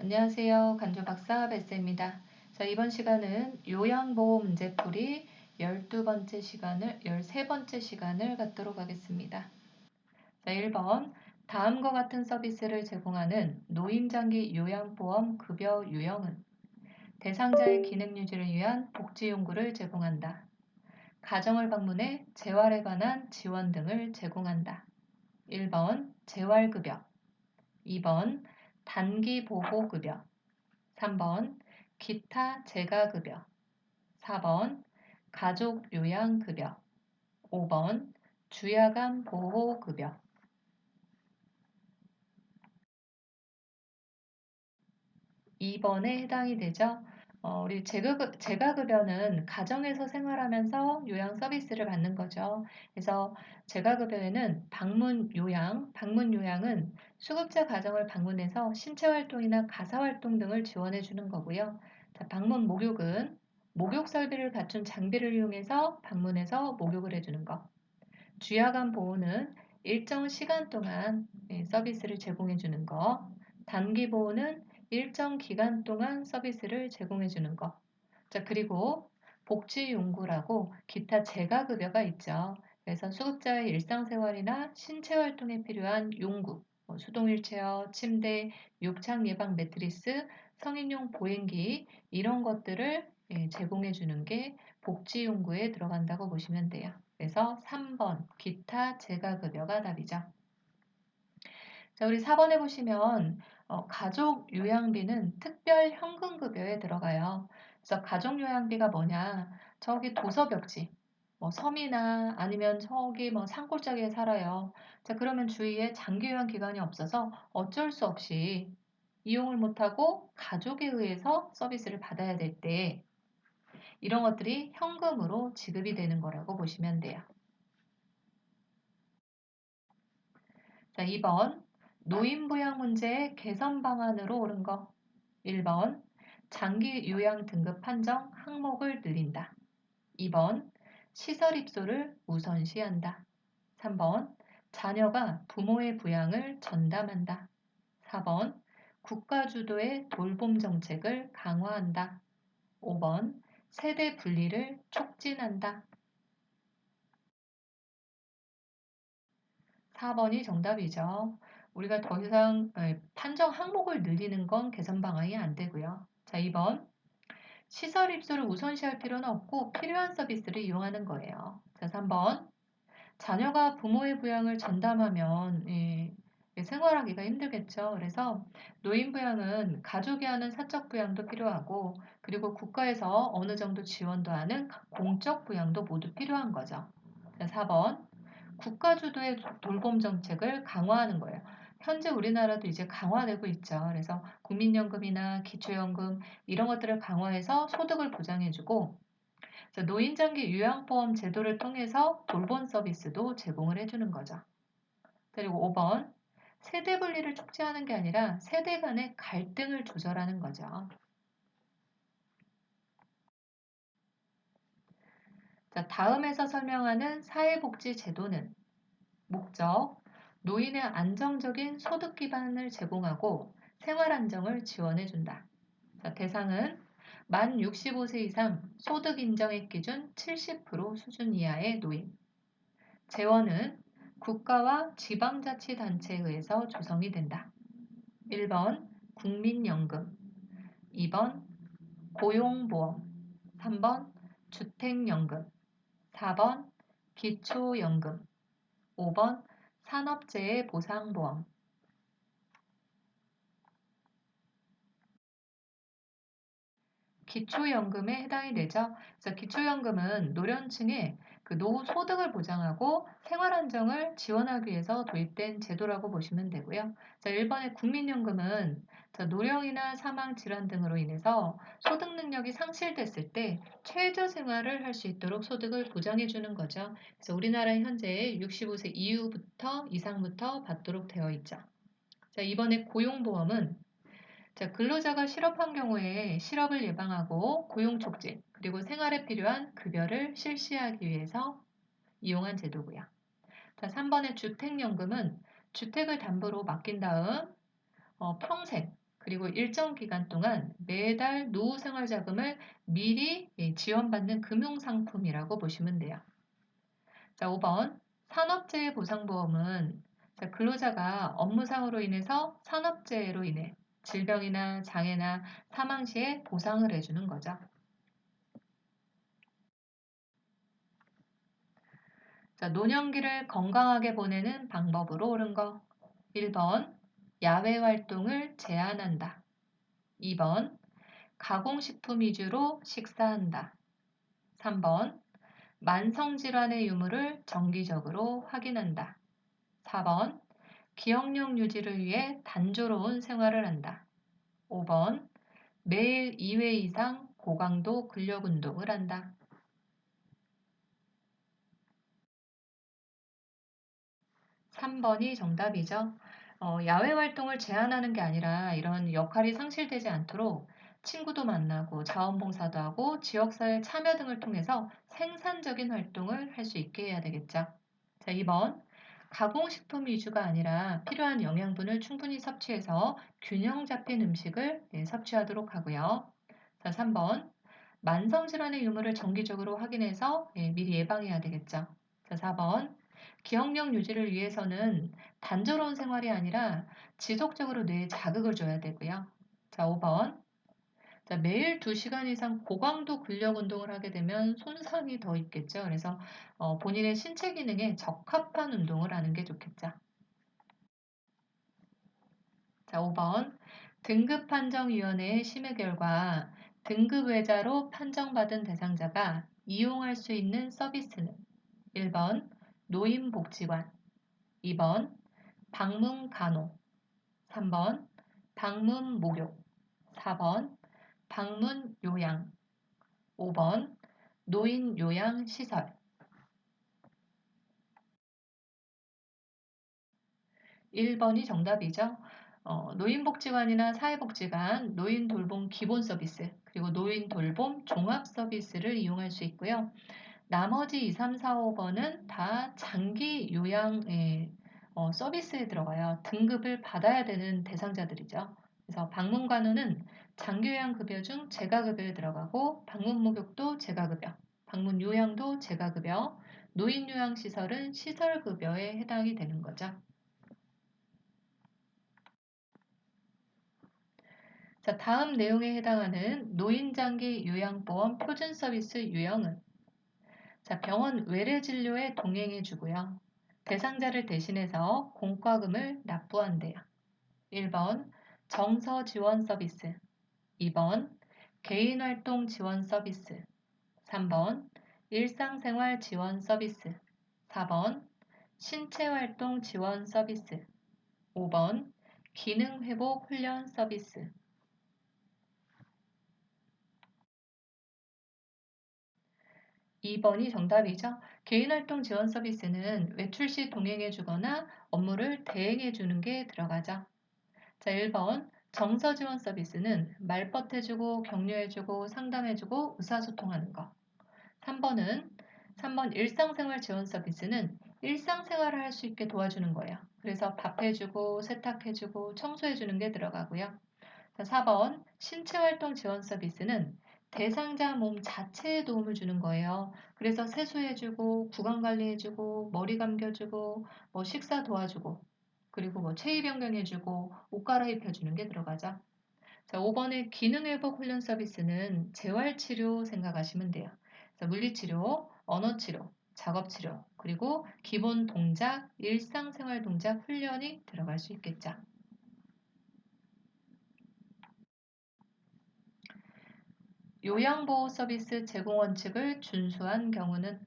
안녕하세요. 간호박사 베스입니다. 자, 이번 시간은 요양보호 문제풀이 13번째 시간을 갖도록 하겠습니다. 자, 1번. 다음과 같은 서비스를 제공하는 노인장기 요양보험 급여 유형은 대상자의 기능 유지를 위한 복지용구를 제공한다. 가정을 방문해 재활에 관한 지원 등을 제공한다. 1번 재활급여, 2번 단기보호급여, 3번 기타 재가급여, 4번 가족요양급여, 5번 주야간 보호급여. 2번에 해당이 되죠. 우리 재가급여는 가정에서 생활하면서 요양 서비스를 받는 거죠. 그래서 재가급여에는 방문요양은 수급자 가정을 방문해서 신체활동이나 가사활동 등을 지원해 주는 거고요. 자, 방문 목욕은 목욕 설비를 갖춘 장비를 이용해서 방문해서 목욕을 해주는 거. 주야간 보호는 일정 시간 동안 서비스를 제공해 주는 거. 단기 보호는 일정 기간 동안 서비스를 제공해 주는 거. 자, 그리고 복지용구라고 기타 재가급여가 있죠. 그래서 수급자의 일상생활이나 신체활동에 필요한 용구, 수동 휠체어, 침대, 욕창 예방 매트리스, 성인용 보행기 이런 것들을 제공해 주는 게 복지용구에 들어간다고 보시면 돼요. 그래서 3번 기타 재가급여가 답이죠. 자, 우리 4번에 보시면 가족 요양비는 특별 현금급여에 들어가요. 그래서 가족 요양비가 뭐냐? 저기 도서벽지, 뭐 섬이나 아니면 저기 뭐 산골짜기에 살아요. 자, 그러면 주위에 장기 요양 기관이 없어서 어쩔 수 없이 이용을 못하고 가족에 의해서 서비스를 받아야 될 때 이런 것들이 현금으로 지급이 되는 거라고 보시면 돼요. 자, 2번 노인 부양 문제의 개선 방안으로 옳은 거. 1번 장기 요양 등급 판정 항목을 늘린다. 2번 시설 입소를 우선시한다. 3번 자녀가 부모의 부양을 전담한다. 4번 국가 주도의 돌봄 정책을 강화한다. 5번 세대 분리를 촉진한다. 4번이 정답이죠. 우리가 더 이상 판정 항목을 늘리는 건 개선 방안이 안 되고요. 자, 2번. 시설 입소를 우선시할 필요는 없고 필요한 서비스를 이용하는 거예요. 자, 3번. 자녀가 부모의 부양을 전담하면 생활하기가 힘들겠죠. 그래서 노인 부양은 가족이 하는 사적 부양도 필요하고 그리고 국가에서 어느 정도 지원도 하는 공적 부양도 모두 필요한 거죠. 자, 4번. 국가 주도의 돌봄 정책을 강화하는 거예요. 현재 우리나라도 이제 강화되고 있죠. 그래서 국민연금이나 기초연금 이런 것들을 강화해서 소득을 보장해주고 노인장기 요양보험 제도를 통해서 돌봄 서비스도 제공을 해주는 거죠. 그리고 5번 세대 분리를 촉진하는 게 아니라 세대 간의 갈등을 조절하는 거죠. 자, 다음에서 설명하는 사회복지 제도는 목적, 노인의 안정적인 소득 기반을 제공하고 생활 안정을 지원해 준다. 자, 대상은 만 65세 이상 소득 인정액 기준 70% 수준 이하의 노인. 재원은 국가와 지방자치단체에 의해서 조성이 된다. 1번 국민연금, 2번 고용보험, 3번 주택연금, 4번 기초연금, 5번 산업재해 보상보험. 기초연금에 해당이 되죠. 그래서 기초연금은 노년층의 그 노후 소득을 보장하고 생활 안정을 지원하기 위해서 도입된 제도라고 보시면 되고요. 자, 1번의 국민연금은 노령이나 사망 질환 등으로 인해서 소득 능력이 상실됐을 때 최저 생활을 할 수 있도록 소득을 보장해 주는 거죠. 그래서 우리나라는 현재 65세 이후부터 이상부터 받도록 되어 있죠. 자, 이번에 고용보험은 자, 근로자가 실업한 경우에 실업을 예방하고 고용 촉진, 그리고 생활에 필요한 급여를 실시하기 위해서 이용한 제도고요. 자, 3번의 주택연금은 주택을 담보로 맡긴 다음 평생 그리고 일정 기간 동안 매달 노후생활자금을 미리 지원받는 금융상품이라고 보시면 돼요. 자, 5번 산업재해보상보험은 자, 근로자가 업무상으로 인해서 산업재해로 인해 질병이나 장애나 사망 시에 보상을 해주는 거죠. 자, 노년기를 건강하게 보내는 방법으로 옳은 거. 1번 야외 활동을 제한한다. 2번 가공식품 위주로 식사한다. 3번 만성질환의 유무를 정기적으로 확인한다. 4번 기억력 유지를 위해 단조로운 생활을 한다. 5번 매일 2회 이상 고강도 근력 운동을 한다. 3번이 정답이죠. 야외 활동을 제한하는 게 아니라 이런 역할이 상실되지 않도록 친구도 만나고 자원봉사도 하고 지역사회 참여 등을 통해서 생산적인 활동을 할 수 있게 해야 되겠죠. 자, 2번. 가공식품 위주가 아니라 필요한 영양분을 충분히 섭취해서 균형 잡힌 음식을 섭취하도록 하고요. 자, 3번. 만성질환의 유무를 정기적으로 확인해서 미리 예방해야 되겠죠. 자, 4번. 기억력 유지를 위해서는 단조로운 생활이 아니라 지속적으로 뇌에 자극을 줘야 되고요. 자, 5번. 자, 매일 2시간 이상 고강도 근력 운동을 하게 되면 손상이 더 있겠죠. 그래서 본인의 신체 기능에 적합한 운동을 하는 게 좋겠죠. 자, 5번. 등급판정위원회의 심의 결과 등급외자로 판정받은 대상자가 이용할 수 있는 서비스는 1번 노인복지관, 2번 방문간호, 3번 방문목욕, 4번 방문요양, 5번 노인요양시설. 1번이 정답이죠. 노인복지관이나 사회복지관, 노인돌봄 기본 서비스, 그리고 노인돌봄 종합 서비스를 이용할 수 있고요. 나머지 2, 3, 4, 5번은 다 장기 요양 서비스에 들어가요. 등급을 받아야 되는 대상자들이죠. 그래서 방문간호는 장기요양급여 중 재가급여에 들어가고 방문목욕도 재가급여, 방문요양도 재가급여, 노인요양시설은 시설급여에 해당이 되는 거죠. 자, 다음 내용에 해당하는 노인장기 요양보험 표준 서비스 유형은 자, 병원 외래 진료에 동행해 주고요. 대상자를 대신해서 공과금을 납부한대요. 1번 정서 지원 서비스, 2번 개인활동 지원 서비스, 3번 일상생활 지원 서비스, 4번 신체활동 지원 서비스, 5번 기능회복 훈련 서비스. 2번이 정답이죠. 개인활동 지원 서비스는 외출 시 동행해 주거나 업무를 대행해 주는 게 들어가죠. 자, 1번 정서 지원 서비스는 말벗해 주고 격려해 주고 상담해 주고 의사소통하는 거. 3번 일상생활 지원 서비스는 일상생활을 할 수 있게 도와주는 거예요. 그래서 밥해 주고 세탁해 주고 청소해 주는 게 들어가고요. 자, 4번 신체활동 지원 서비스는 대상자 몸 자체에 도움을 주는 거예요. 그래서 세수해주고, 구강관리해주고, 머리 감겨주고, 뭐 식사 도와주고, 그리고 뭐 체위 변경해주고, 옷 갈아입혀주는 게 들어가죠. 자, 5번의 기능회복 훈련 서비스는 재활치료 생각하시면 돼요. 자, 물리치료, 언어치료, 작업치료, 그리고 기본 동작, 일상생활 동작 훈련이 들어갈 수 있겠죠. 요양보호 서비스 제공 원칙을 준수한 경우는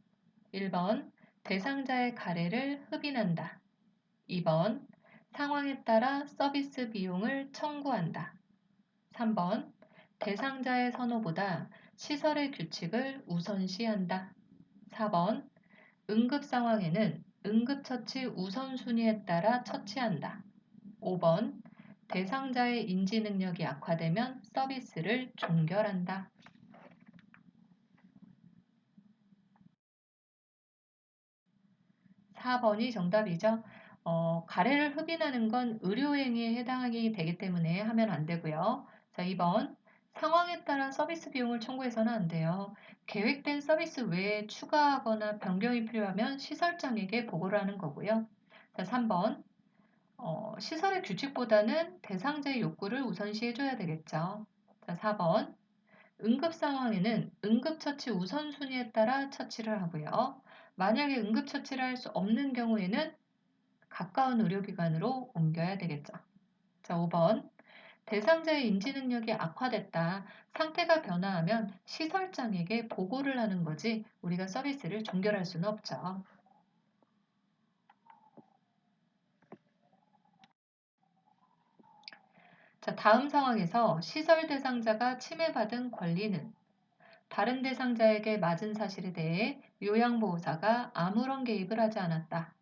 1번 대상자의 가래를 흡인한다. 2번 상황에 따라 서비스 비용을 청구한다. 3번 대상자의 선호보다 시설의 규칙을 우선시한다. 4번 응급 상황에는 응급처치 우선순위에 따라 처치한다. 5번 대상자의 인지 능력이 악화되면 서비스를 종결한다. 4번이 정답이죠. 가래를 흡인하는 건 의료행위에 해당하게 되기 때문에 하면 안 되고요. 자, 2번. 상황에 따라 서비스 비용을 청구해서는 안 돼요. 계획된 서비스 외에 추가하거나 변경이 필요하면 시설장에게 보고를 하는 거고요. 자, 3번. 시설의 규칙보다는 대상자의 욕구를 우선시해줘야 되겠죠. 자, 4번. 응급 상황에는 응급처치 우선순위에 따라 처치를 하고요. 만약에 응급처치를 할 수 없는 경우에는 가까운 의료기관으로 옮겨야 되겠죠. 자, 5번. 대상자의 인지 능력이 악화됐다. 상태가 변화하면 시설장에게 보고를 하는 거지 우리가 서비스를 종결할 수는 없죠. 자, 다음 상황에서 시설 대상자가 침해받은 권리는 다른 대상자에게 맞은 사실에 대해 요양보호사가 아무런 개입을 하지 않았다.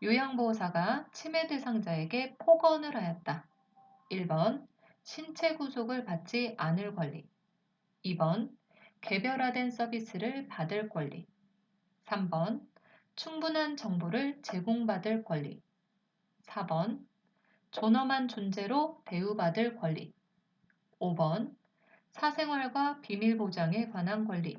요양보호사가 침해 대상자에게 폭언을 하였다. 1번 신체 구속을 받지 않을 권리. 2번 개별화된 서비스를 받을 권리. 3번 충분한 정보를 제공받을 권리. 4번 존엄한 존재로 대우받을 권리. 5번 사생활과 비밀 보장에 관한 권리.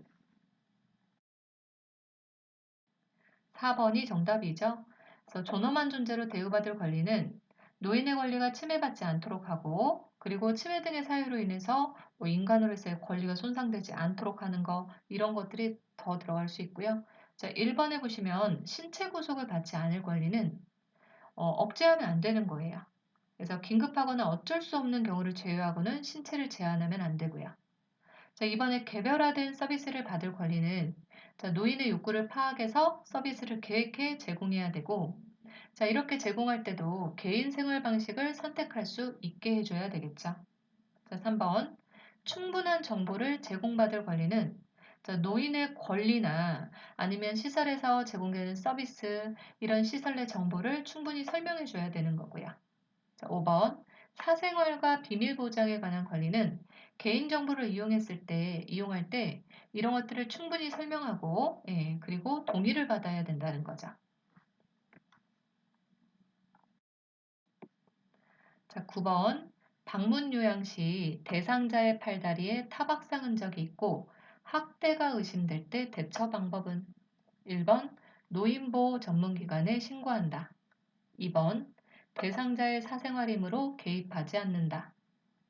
4번이 정답이죠. 그래서 존엄한 존재로 대우받을 권리는 노인의 권리가 침해받지 않도록 하고 그리고 침해 등의 사유로 인해서 뭐 인간으로서의 권리가 손상되지 않도록 하는 거 이런 것들이 더 들어갈 수 있고요. 자, 1번에 보시면 신체 구속을 받지 않을 권리는 억제하면 안 되는 거예요. 그래서 긴급하거나 어쩔 수 없는 경우를 제외하고는 신체를 제한하면 안 되고요. 자, 이번에 개별화된 서비스를 받을 권리는 자, 노인의 욕구를 파악해서 서비스를 계획해 제공해야 되고 자, 이렇게 제공할 때도 개인 생활 방식을 선택할 수 있게 해줘야 되겠죠. 자, 3번 충분한 정보를 제공받을 권리는 자, 노인의 권리나 아니면 시설에서 제공되는 서비스 이런 시설 내 정보를 충분히 설명해 줘야 되는 거고요. 자, 5번 사생활과 비밀 보장에 관한 권리는 개인정보를 이용할 때 이런 것들을 충분히 설명하고 그리고 동의를 받아야 된다는 거죠. 자, 9번 방문 요양 시 대상자의 팔다리에 타박상 흔적이 있고 학대가 의심될 때 대처 방법은 1번 노인보호 전문기관에 신고한다. 2번 대상자의 사생활이므로 개입하지 않는다.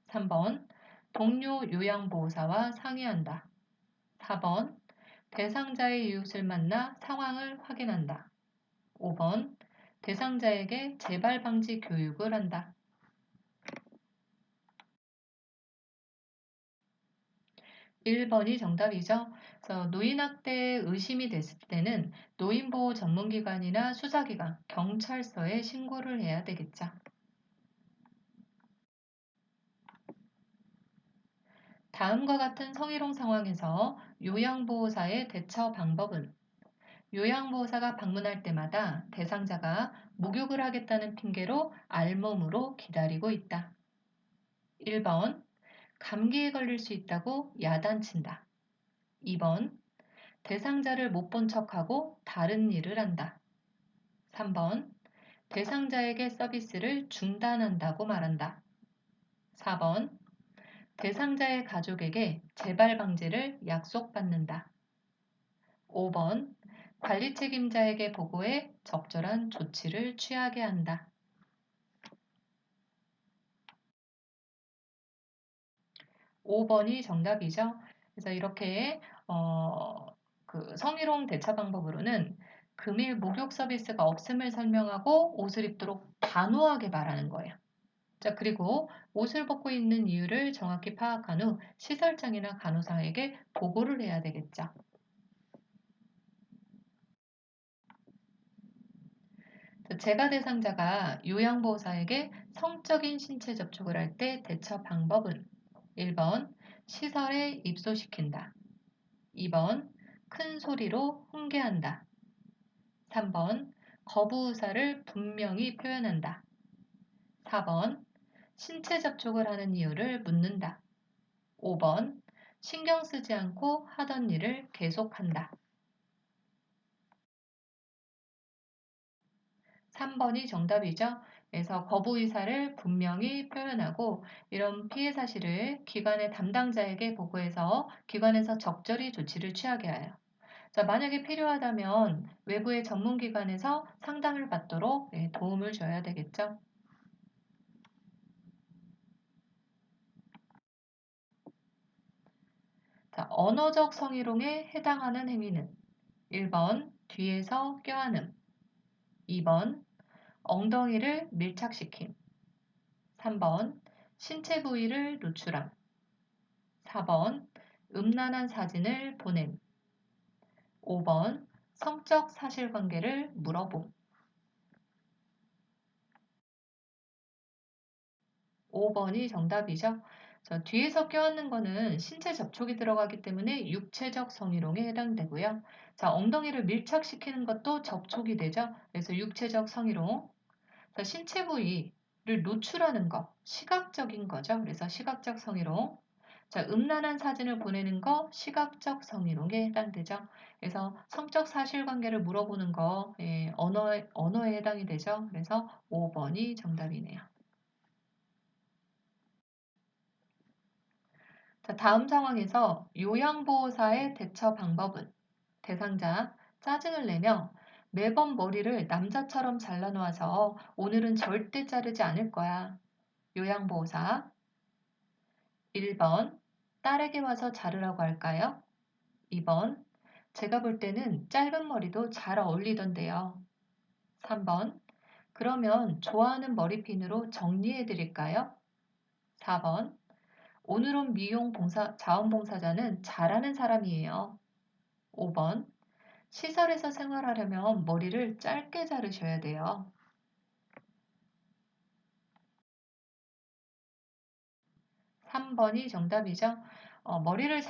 3번 동료 요양보호사와 상의한다. 4번 대상자의 이웃을 만나 상황을 확인한다. 5번 대상자에게 재발 방지 교육을 한다. 1번이 정답이죠. 그래서 노인학대에 의심이 됐을 때는 노인보호 전문기관이나 수사기관, 경찰서에 신고를 해야 되겠죠. 다음과 같은 성희롱 상황에서 요양보호사의 대처 방법은 요양보호사가 방문할 때마다 대상자가 목욕을 하겠다는 핑계로 알몸으로 기다리고 있다. 1번 감기에 걸릴 수 있다고 야단친다. 2번 대상자를 못 본 척하고 다른 일을 한다. 3번 대상자에게 서비스를 중단한다고 말한다. 4번 대상자의 가족에게 재발 방지를 약속받는다. 5번 관리 책임자에게 보고해 적절한 조치를 취하게 한다. 5번이 정답이죠. 그래서 이렇게 그 성희롱 대처 방법으로는 금일 목욕 서비스가 없음을 설명하고 옷을 입도록 단호하게 말하는 거예요. 자, 그리고 옷을 벗고 있는 이유를 정확히 파악한 후 시설장이나 간호사에게 보고를 해야 되겠죠. 재가 대상자가 요양보호사에게 성적인 신체 접촉을 할 때 대처 방법은 1번 시설에 입소시킨다. 2번 큰 소리로 훈계한다. 3번 거부 의사를 분명히 표현한다. 4번 신체 접촉을 하는 이유를 묻는다. 5번 신경 쓰지 않고 하던 일을 계속한다. 3번이 정답이죠. 그래서 거부 의사를 분명히 표현하고 이런 피해 사실을 기관의 담당자에게 보고해서 기관에서 적절히 조치를 취하게 해요. 자, 만약에 필요하다면 외부의 전문기관에서 상담을 받도록 도움을 줘야 되겠죠. 자, 언어적 성희롱에 해당하는 행위는 1번 뒤에서 껴안음, 2번 엉덩이를 밀착시킴, 3번 신체 부위를 노출함, 4번 음란한 사진을 보냄, 5번 성적 사실관계를 물어봄. 5번이 정답이죠. 자, 뒤에서 껴안는 거는 신체 접촉이 들어가기 때문에 육체적 성희롱에 해당되고요. 자, 엉덩이를 밀착시키는 것도 접촉이 되죠. 그래서 육체적 성희롱. 자, 신체 부위를 노출하는 거, 시각적인 거죠. 그래서 시각적 성희롱. 자, 음란한 사진을 보내는 거, 시각적 성희롱에 해당되죠. 그래서 성적 사실관계를 물어보는 거, 언어에 해당이 되죠. 그래서 5번이 정답이네요. 자, 다음 상황에서 요양보호사의 대처 방법은 대상자 짜증을 내며 매번 머리를 남자처럼 잘라놓아서 오늘은 절대 자르지 않을 거야. 요양보호사 1번 딸에게 와서 자르라고 할까요? 2번 제가 볼 때는 짧은 머리도 잘 어울리던데요. 3번 그러면 좋아하는 머리핀으로 정리해 드릴까요? 4번 오늘 온 자원봉사자는 잘하는 사람이에요. 5번. 시설에서 생활하려면 머리를 짧게 자르셔야 돼요. 3번이 정답이죠. 머리를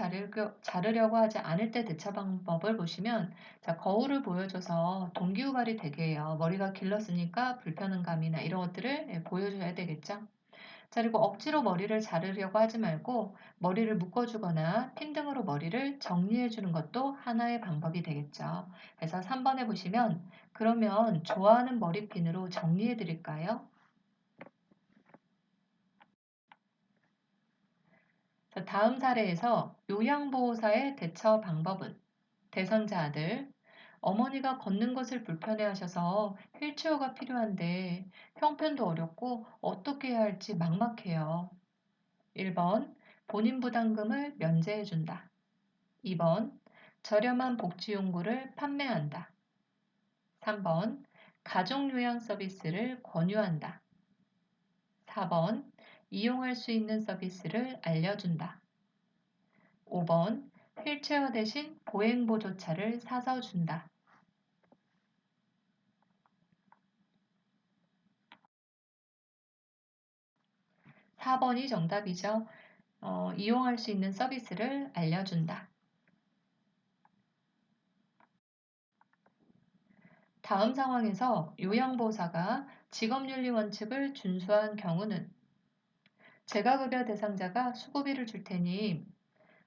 자르려고 하지 않을 때 대처 방법을 보시면 자, 거울을 보여줘서 동기유발이 되게 해요. 머리가 길렀으니까 불편한 감이나 이런 것들을 보여줘야 되겠죠. 자, 그리고 억지로 머리를 자르려고 하지 말고 머리를 묶어주거나 핀 등으로 머리를 정리해주는 것도 하나의 방법이 되겠죠. 그래서 3번에 보시면 그러면 좋아하는 머리핀으로 정리해드릴까요? 자, 다음 사례에서 요양보호사의 대처 방법은 대상자 아들, 어머니가 걷는 것을 불편해하셔서 휠체어가 필요한데 형편도 어렵고 어떻게 해야 할지 막막해요. 1번 본인 부담금을 면제해준다. 2번 저렴한 복지용구를 판매한다. 3번 가족요양 서비스를 권유한다. 4번 이용할 수 있는 서비스를 알려준다. 5번 휠체어 대신 보행보조차를 사서 준다. 4번이 정답이죠. 이용할 수 있는 서비스를 알려준다. 다음 상황에서 요양보호사가 직업윤리 원칙을 준수한 경우는 재가급여 대상자가 수고비를 줄 테니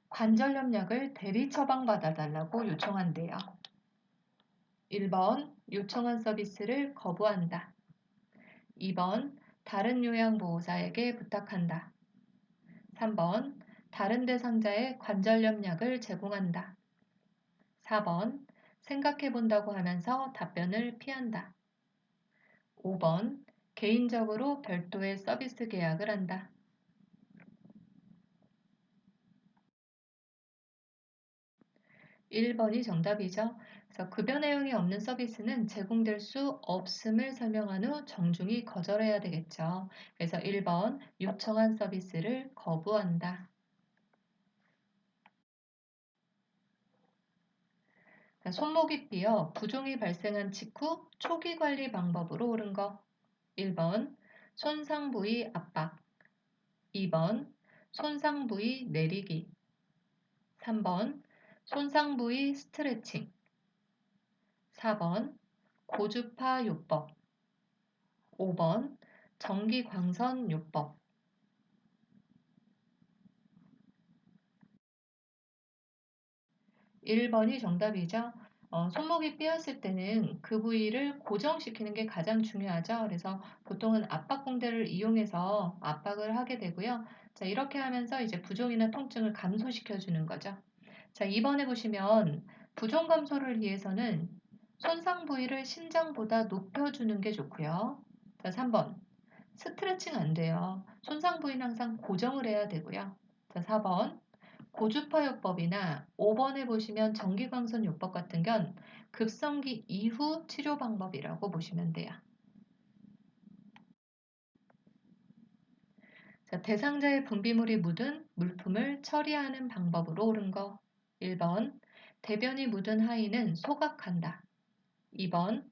관절염약을 대리 처방받아 달라고 요청한대요. 1번 요청한 서비스를 거부한다. 2번 다른 요양보호사에게 부탁한다. 3번 다른 대상자의 관절염약을 제공한다. 4번 생각해 본다고 하면서 답변을 피한다. 5번 개인적으로 별도의 서비스 계약을 한다. 1번이 정답이죠. 그래서 급여 내용이 없는 서비스는 제공될 수 없음을 설명한 후 정중히 거절해야 되겠죠. 그래서 1번 요청한 서비스를 거부한다. 손목이 삐어 부종이 발생한 직후 초기 관리 방법으로 옳은 거. 1번 손상 부위 압박, 2번 손상 부위 내리기, 3번 손상 부위 스트레칭, 4번 고주파 요법, 5번 전기광선 요법. 1번이 정답이죠. 손목이 삐었을 때는 그 부위를 고정시키는 게 가장 중요하죠. 그래서 보통은 압박공대를 이용해서 압박을 하게 되고요. 자, 이렇게 하면서 이제 부종이나 통증을 감소시켜 주는 거죠. 자, 2번에 보시면 부종 감소를 위해서는 손상 부위를 심장보다 높여주는 게 좋고요. 자, 3번. 스트레칭 안 돼요. 손상 부위는 항상 고정을 해야 되고요. 자, 4번. 고주파요법이나 5번에 보시면 전기광선요법 같은 건 급성기 이후 치료 방법이라고 보시면 돼요. 자, 대상자의 분비물이 묻은 물품을 처리하는 방법으로 옳은 거. 1번. 대변이 묻은 하인은 소각한다. 2번.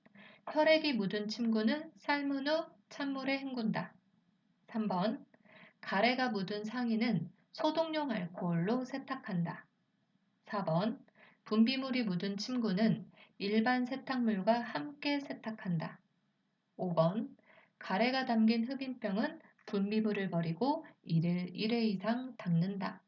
혈액이 묻은 침구는 삶은 후 찬물에 헹군다. 3번. 가래가 묻은 상의는 소독용 알코올로 세탁한다. 4번. 분비물이 묻은 침구는 일반 세탁물과 함께 세탁한다. 5번. 가래가 담긴 흡인병은 분비물을 버리고 1회 이상 닦는다.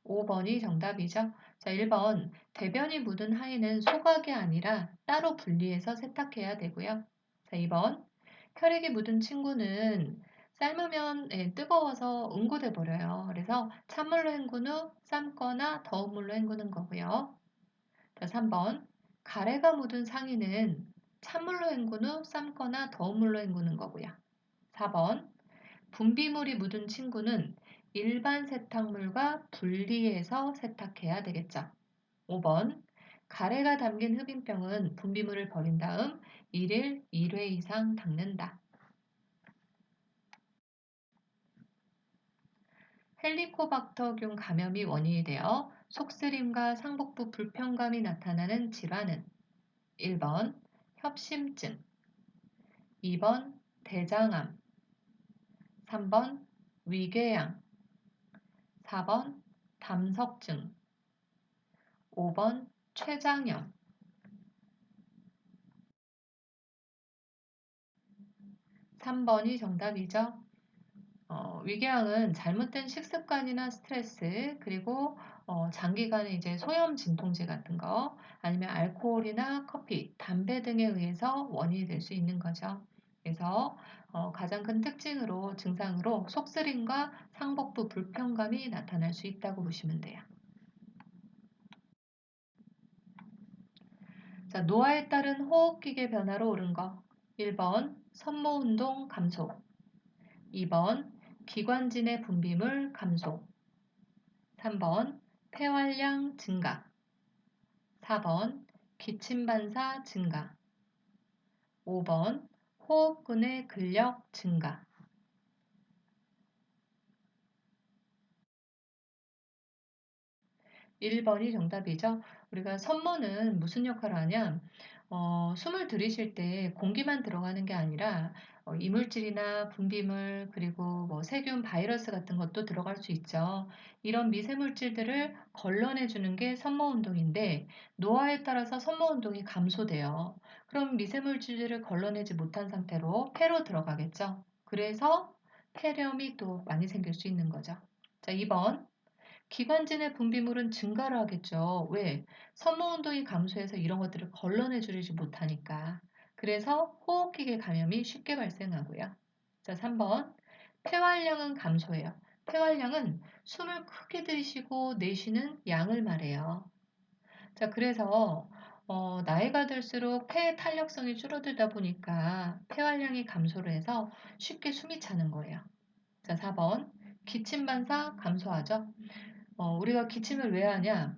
5번이 정답이죠. 자, 1번. 대변이 묻은 하의는 소각이 아니라 따로 분리해서 세탁해야 되고요. 자, 2번. 혈액이 묻은 침구는 삶으면 뜨거워서 응고돼 버려요. 그래서 찬물로 헹군 후 삶거나 더운 물로 헹구는 거고요. 자, 3번. 가래가 묻은 상의는 찬물로 헹군 후 삶거나 더운 물로 헹구는 거고요. 4번. 분비물이 묻은 침구는 일반 세탁물과 분리해서 세탁해야 되겠죠. 5번. 가래가 담긴 흡인병은 분비물을 버린 다음 1일 1회 이상 닦는다. 헬리코박터균 감염이 원인이 되어 속쓰림과 상복부 불편감이 나타나는 질환은 1번 협심증, 2번 대장암, 3번 위궤양, 4번 담석증, 5번 췌장염. 3번이 정답이죠. 위궤양은 잘못된 식습관이나 스트레스, 그리고 장기간의 이제 소염 진통제 같은 거, 아니면 알코올이나 커피, 담배 등에 의해서 원인이 될 수 있는 거죠. 그래서 가장 큰 특징으로 증상으로 속쓰림과 상복부 불편감이 나타날 수 있다고 보시면 돼요. 자, 노화에 따른 호흡기계 변화로 옳은 거. 1번 섬모운동 감소, 2번 기관진의 분비물 감소, 3번 폐활량 증가, 4번 기침 반사 증가, 5번 호흡근의 근력 증가. 1번이 정답이죠. 우리가 섬모는 무슨 역할을 하냐? 숨을 들이쉴 때 공기만 들어가는 게 아니라 이물질이나 분비물 그리고 뭐 세균, 바이러스 같은 것도 들어갈 수 있죠. 이런 미세물질들을 걸러내 주는 게 섬모 운동인데 노화에 따라서 섬모 운동이 감소돼요. 그럼 미세물질들을 걸러내지 못한 상태로 폐로 들어가겠죠. 그래서 폐렴이 또 많이 생길 수 있는 거죠. 자, 2번. 기관진의 분비물은 증가를 하겠죠. 왜? 섬모운동이 감소해서 이런 것들을 걸러내주지 못하니까. 그래서 호흡기계 감염이 쉽게 발생하고요. 자, 3번. 폐활량은 감소해요. 폐활량은 숨을 크게 들이쉬고 내쉬는 양을 말해요. 자, 그래서 나이가 들수록 폐의 탄력성이 줄어들다 보니까 폐활량이 감소를 해서 쉽게 숨이 차는 거예요. 자, 4번. 기침 반사 감소하죠. 우리가 기침을 왜 하냐?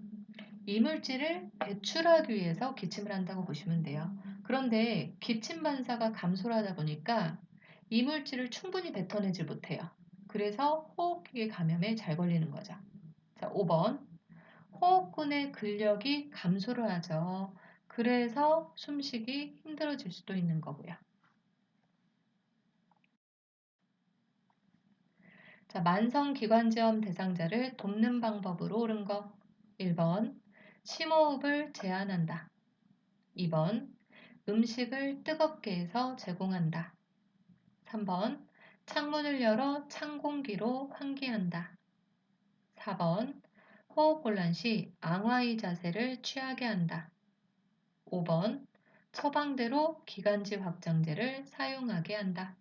이물질을 배출하기 위해서 기침을 한다고 보시면 돼요. 그런데 기침 반사가 감소를 하다 보니까 이물질을 충분히 뱉어내지 못해요. 그래서 호흡기 감염에 잘 걸리는 거죠. 자, 5번. 호흡근의 근력이 감소를 하죠. 그래서 숨쉬기 힘들어질 수도 있는 거고요. 자, 만성기관지염 대상자를 돕는 방법으로 옳은 거. 1번. 심호흡을 제한한다. 2번. 음식을 뜨겁게 해서 제공한다. 3번. 창문을 열어 찬 공기로 환기한다. 4번. 호흡곤란 시 앙화의 자세를 취하게 한다. 5번. 처방대로 기관지 확장제를 사용하게 한다.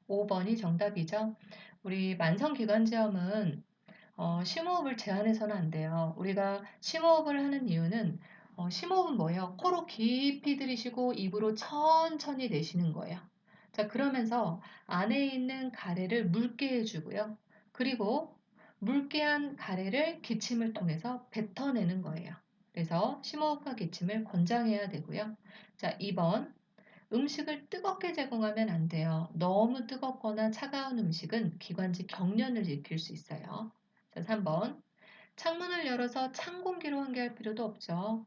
5번이 정답이죠. 우리 만성기관지염은 심호흡을 제한해서는 안 돼요. 우리가 심호흡을 하는 이유는 심호흡은 뭐예요? 코로 깊이 들이쉬고 입으로 천천히 내쉬는 거예요. 자, 그러면서 안에 있는 가래를 묽게 해주고요. 그리고 묽게 한 가래를 기침을 통해서 뱉어내는 거예요. 그래서 심호흡과 기침을 권장해야 되고요. 자, 2번. 음식을 뜨겁게 제공하면 안 돼요. 너무 뜨겁거나 차가운 음식은 기관지 경련을 일으킬 수 있어요. 자, 3번. 창문을 열어서 찬 공기로 환기할 필요도 없죠.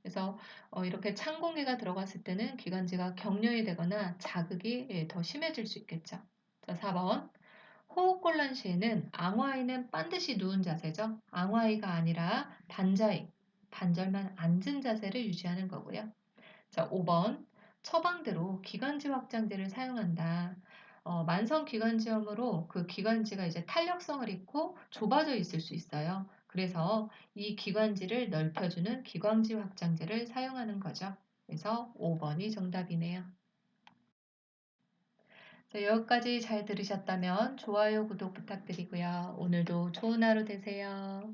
그래서 이렇게 찬 공기가 들어갔을 때는 기관지가 경련이 되거나 자극이 더 심해질 수 있겠죠. 자, 4번. 호흡곤란 시에는 앙화의는 반드시 누운 자세죠. 앙화의가 아니라 반자의, 반절만 앉은 자세를 유지하는 거고요. 자, 5번. 처방대로 기관지 확장제를 사용한다. 만성 기관지염으로 그 기관지가 이제 탄력성을 잃고 좁아져 있을 수 있어요. 그래서 이 기관지를 넓혀주는 기관지 확장제를 사용하는 거죠. 그래서 5번이 정답이네요. 자, 여기까지 잘 들으셨다면 좋아요, 구독 부탁드리고요. 오늘도 좋은 하루 되세요.